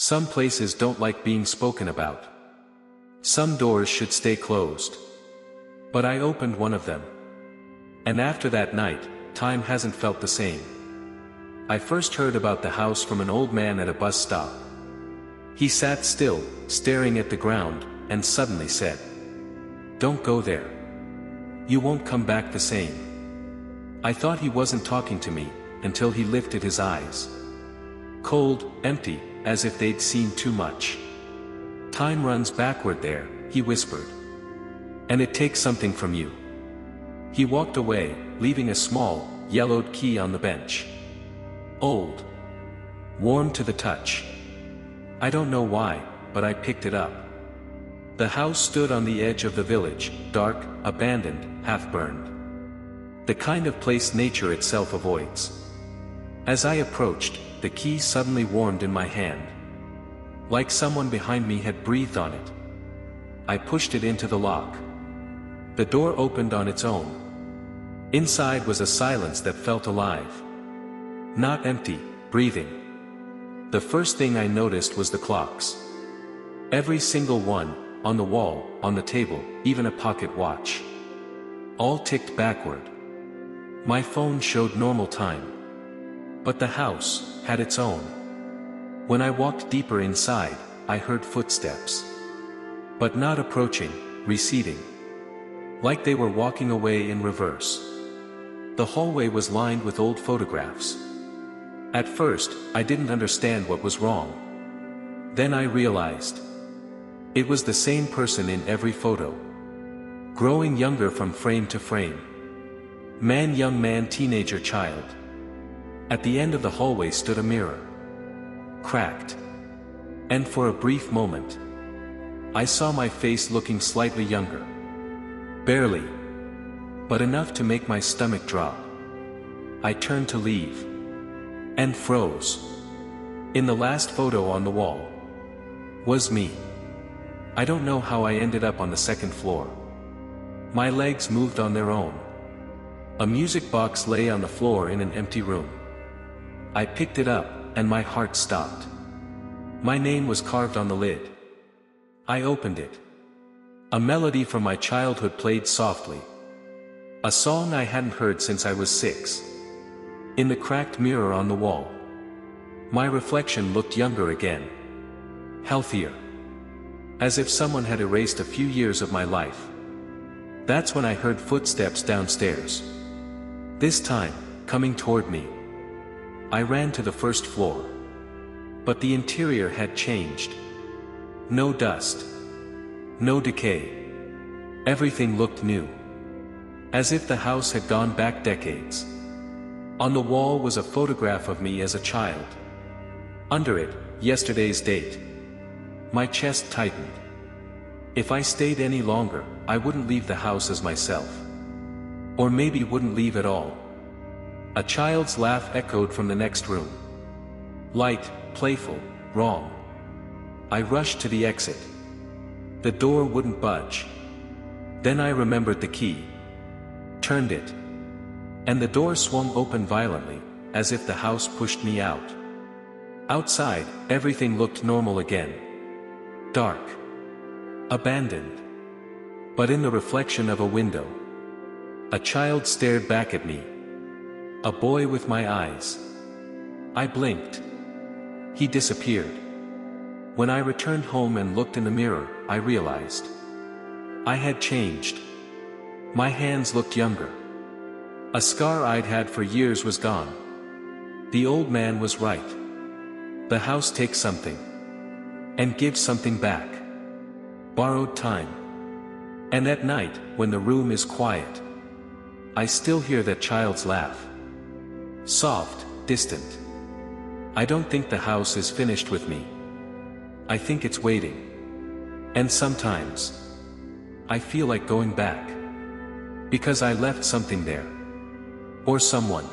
Some places don't like being spoken about. Some doors should stay closed. But I opened one of them. And after that night, time hasn't felt the same. I first heard about the house from an old man at a bus stop. He sat still, staring at the ground, and suddenly said, "Don't go there. You won't come back the same." I thought he wasn't talking to me, until he lifted his eyes. Cold, empty, as if they'd seen too much. "Time runs backward there," he whispered. "And it takes something from you." He walked away, leaving a small, yellowed key on the bench. Old. Warm to the touch. I don't know why, but I picked it up. The house stood on the edge of the village, dark, abandoned, half-burned. The kind of place nature itself avoids. As I approached, the key suddenly warmed in my hand. Like someone behind me had breathed on it. I pushed it into the lock. The door opened on its own. Inside was a silence that felt alive. Not empty, breathing. The first thing I noticed was the clocks. Every single one, on the wall, on the table, even a pocket watch. All ticked backward. My phone showed normal time. But the house had its own. When I walked deeper inside, I heard footsteps. But not approaching, receding. Like they were walking away in reverse. The hallway was lined with old photographs. At first, I didn't understand what was wrong. Then I realized. It was the same person in every photo. Growing younger from frame to frame. Man, young man, teenager, child. At the end of the hallway stood a mirror. Cracked. And for a brief moment, I saw my face looking slightly younger. Barely. But enough to make my stomach drop. I turned to leave. And froze. In the last photo on the wall was me. I don't know how I ended up on the second floor. My legs moved on their own. A music box lay on the floor in an empty room. I picked it up, and my heart stopped. My name was carved on the lid. I opened it. A melody from my childhood played softly. A song I hadn't heard since I was 6. In the cracked mirror on the wall, my reflection looked younger again. Healthier. As if someone had erased a few years of my life. That's when I heard footsteps downstairs. This time, coming toward me. I ran to the first floor. But the interior had changed. No dust. No decay. Everything looked new. As if the house had gone back decades. On the wall was a photograph of me as a child. Under it, yesterday's date. My chest tightened. If I stayed any longer, I wouldn't leave the house as myself. Or maybe wouldn't leave at all. A child's laugh echoed from the next room. Light, playful, wrong. I rushed to the exit. The door wouldn't budge. Then I remembered the key. Turned it. And the door swung open violently, as if the house pushed me out. Outside, everything looked normal again. Dark. Abandoned. But in the reflection of a window, a child stared back at me. A boy with my eyes. I blinked. He disappeared. When I returned home and looked in the mirror, I realized I had changed. My hands looked younger. A scar I'd had for years was gone. The old man was right. The house takes something. And gives something back. Borrowed time. And at night, when the room is quiet, I still hear that child's laugh. Soft, distant. I don't think the house is finished with me. I think it's waiting. And sometimes, I feel like going back. Because I left something there. Or someone.